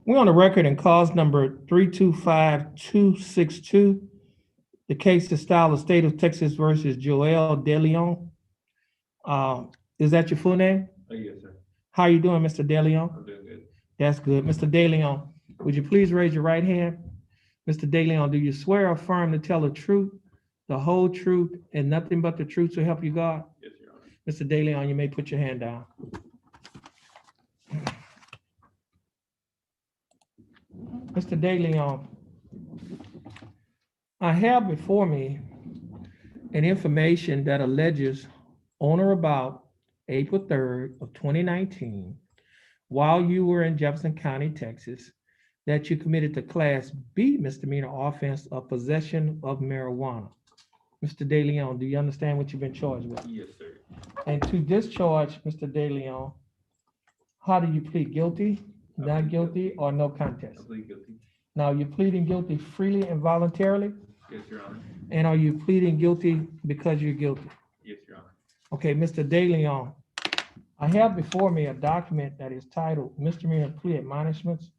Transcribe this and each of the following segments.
We're on the record in cause number 325262. The case is styled the State of Texas versus Joel De Leon. Is that your full name? Yes, sir. How are you doing, Mr. De Leon? I'm doing good. That's good. Mr. De Leon, would you please raise your right hand? Mr. De Leon, do you swear or affirm to tell the truth, the whole truth, and nothing but the truth to help you God? Yes, Your Honor. Mr. De Leon, you may put your hand down. Mr. De Leon, I have before me an information that alleges on or about April 3rd of 2019, while you were in Jefferson County, Texas, that you committed the Class B misdemeanor offense of possession of marijuana. Mr. De Leon, do you understand what you've been charged with? Yes, sir. And to this charge, Mr. De Leon, how do you plead guilty, I not plead guilty, or no contest? I plead guilty. Now, you're pleading guilty freely and voluntarily, Yes, Your Honor. and are you pleading guilty because you're guilty? Yes, Your Honor. Okay, Mr. De Leon, I have before me a document that is titled Misdemeanor Plea Admonishments.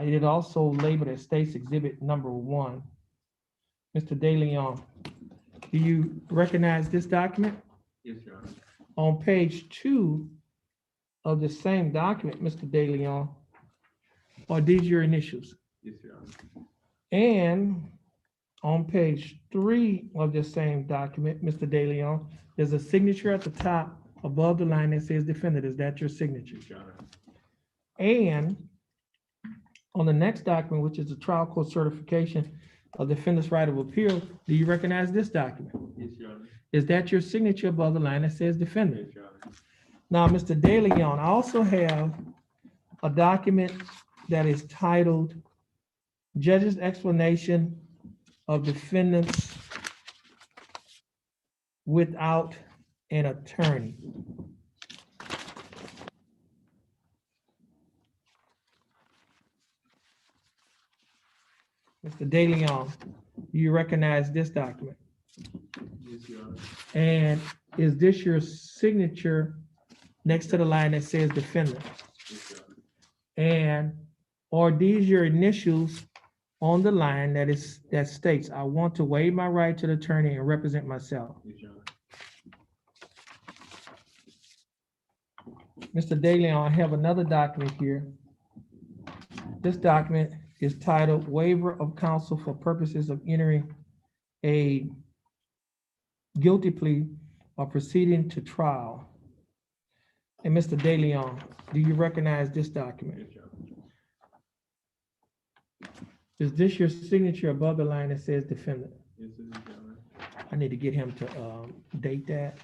It is also labeled as State's Exhibit Number 1. Mr. De Leon, do you recognize this document? Yes, Your Honor. On page 2 of the same document, Mr. De Leon, are these your initials? Yes, Your Honor. And on page 3 of the same document, Mr. De Leon, there's a signature at the top above the line that says Defendant. Is that your signature? Yes, Your Honor. And on the next document, which is the trial court certification of defendant's right of appeal, do you recognize this document? Yes, Your Honor. Is that your signature above the line that says Defendant? Yes, Your Honor. Now, Mr. De Leon, I also have a document that is titled Judge's Explanation of Defendants Without an Attorney. Mr. De Leon, do you recognize this document? Yes, Your Honor. And is this your signature next to the line that says Defendant? Yes, Your Honor. And are these your initials on the line that states, I want to waive my right to the attorney and represent myself? Yes, Your Honor. Mr. De Leon, I have another document here. This document is titled Waiver of Counsel for Purposes of Entering a Guilty Plea or Proceeding to Trial. And Mr. De Leon, do you recognize this document? Yes, Your Honor. Is this your signature above the line that says Defendant? Yes, it is, Your Honor. I need to get him to date that.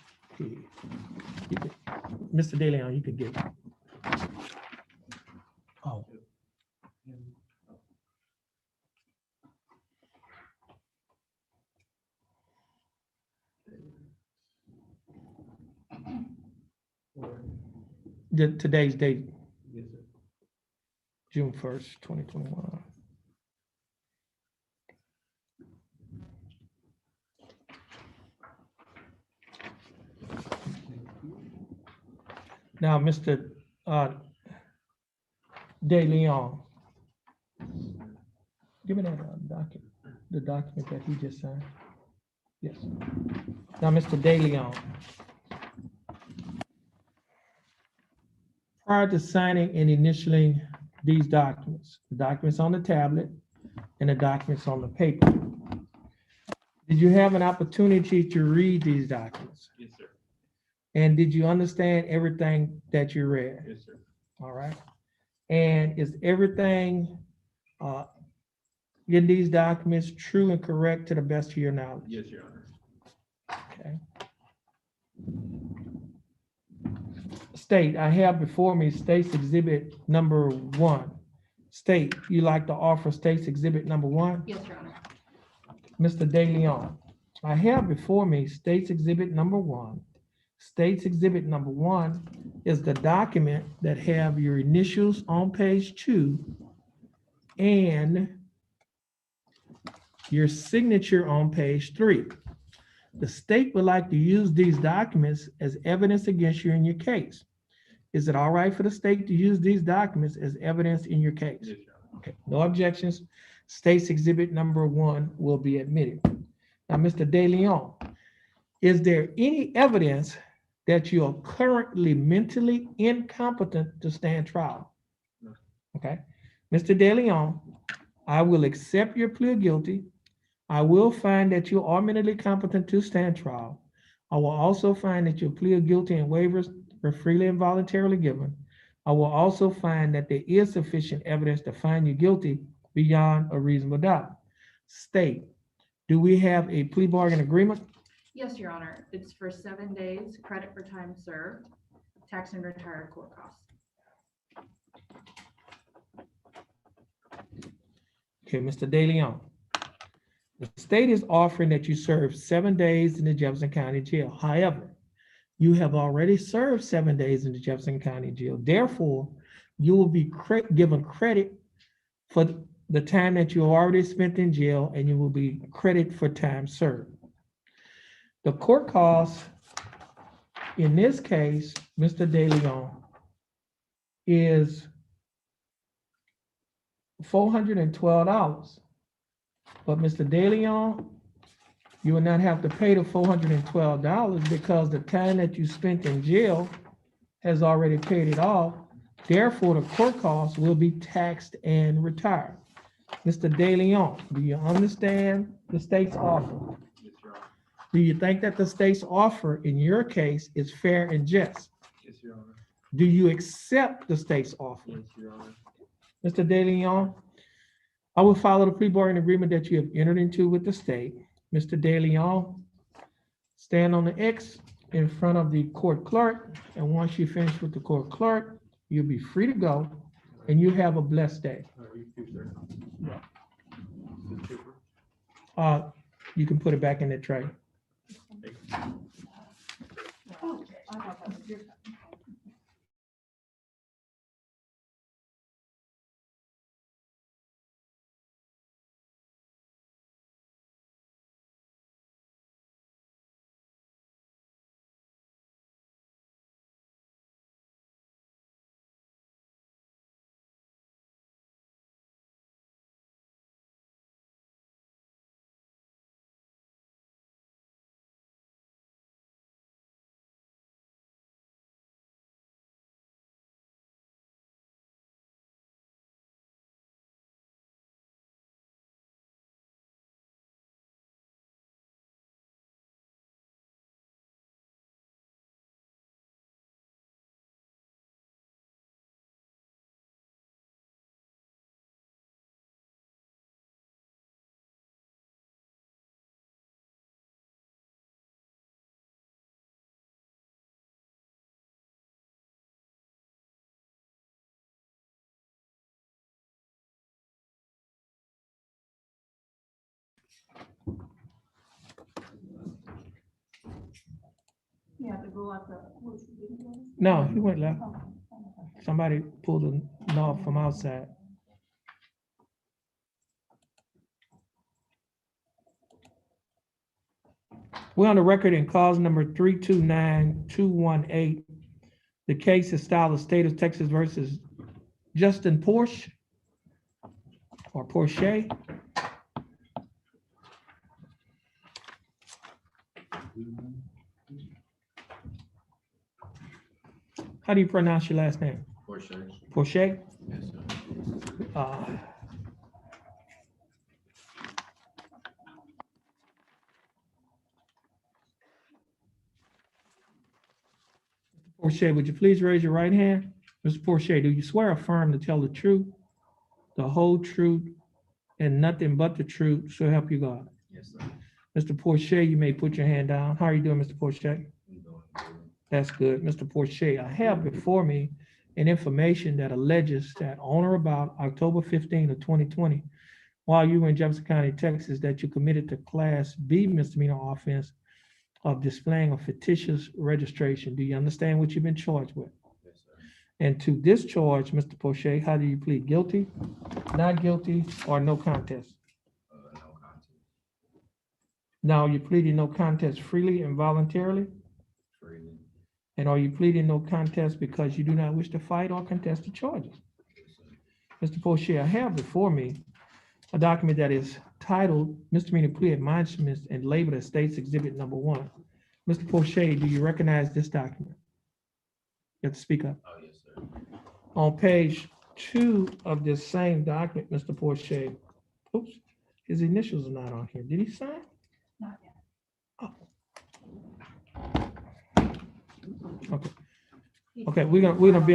Mr. De Leon, you could get it. Oh, today's date, Yes, sir. June 1st, 2021. Now, Mr. De Leon, give me that document, the document that he just signed. Yes. Now, Mr. De Leon, prior to signing and initialing these documents, the documents on the tablet and the documents on the paper, did you have an opportunity to read these documents? Yes, sir. And did you understand everything that you read? Yes, sir. All right. And is everything in these documents true and correct to the best of your knowledge? Yes, Your Honor. Okay. State, I have before me State's Exhibit Number 1. State, you like to offer State's Exhibit Number 1? Yes, Your Honor. Mr. De Leon, I have before me State's Exhibit Number 1. State's Exhibit Number 1 is the document that have your initials on page 2 and your signature on page 3. The state would like to use these documents as evidence against you in your case. Is it all right for the state to use these documents as evidence in your case? Yes, Your Honor. Okay, no objections. State's exhibit number 1 will be admitted. Now, Mr. De Leon, is there any evidence that you are currently mentally incompetent to stand trial? No. Okay. Mr. De Leon, I will accept your plea of guilty. I will find that you are mentally competent to stand trial. I will also find that your plea of guilty and waivers were freely and voluntarily given. I will also find that there is sufficient evidence to find you guilty beyond a reasonable doubt. State, do we have a plea bargain agreement? Yes, Your Honor. It's for 7 days, credit for time served, tax and retired court costs. Okay, Mr. De Leon. The state is offering that you serve 7 days in the Jefferson County Jail. However, you have already served 7 days in the Jefferson County Jail. Therefore, you will be given credit for the time that you already spent in jail, and you will be credited for time served. The court costs in this case, Mr. De Leon, is $412. But Mr. De Leon, you will not have to pay the $412 because the time that you spent in jail has already paid it off. Therefore, the court costs will be taxed and retired. Mr. De Leon, do you understand the state's offer? Yes, Your Honor. Do you think that the state's offer in your case is fair and just? Yes, Your Honor. Do you accept the state's offer? Yes, Your Honor. Mr. De Leon, I will follow the plea bargain agreement that you have entered into with the state. Mr. De Leon, stand on the X in front of the court clerk, and once you finish with the court clerk, you'll be free to go, and you have a blessed day. All right, you too, sir. Yeah. The paper. You can put it back in the tray. Thank you. You have to go out the. No, he went left. Somebody pulled a knob from outside. We're on the record in cause number 329218. The case is styled as State of Texas versus Justin Porsche or Porsche. How do you pronounce your last name? Porsche. Porsche? Yes, sir. Porsche, would you please raise your right hand? Mr. Porsche, do you swear or affirm to tell the truth, the whole truth, and nothing but the truth, so help you God? Yes, sir. Mr. Porsche, you may put your hand down. How are you doing, Mr. Porsche? I'm doing good. That's good. Mr. Porsche, I have before me an information that alleges that on or about October 15 of 2020, while you were in Jefferson County, Texas, that you committed the Class B misdemeanor offense of displaying a fictitious registration. Do you understand what you've been charged with? Yes, sir. And to this charge, Mr. Porsche, how do you plead? Guilty, not guilty, or no contest? No contest. Now, you pleading no contest freely and voluntarily? Freely. And are you pleading no contest because you do not wish to fight or contest the charges? Yes, sir. Mr. Poche, I have before me a document that is titled Misdemeanor Plea Admonishments and labeled as State's Exhibit Number 1. Mr. Poche, do you recognize this document? You have to speak up. Oh, yes, sir. On page 2 of this same document, Mr. Poche, oops, his initials are not on here. Did he sign? Not yet. Oh. Okay. Okay, we're gonna be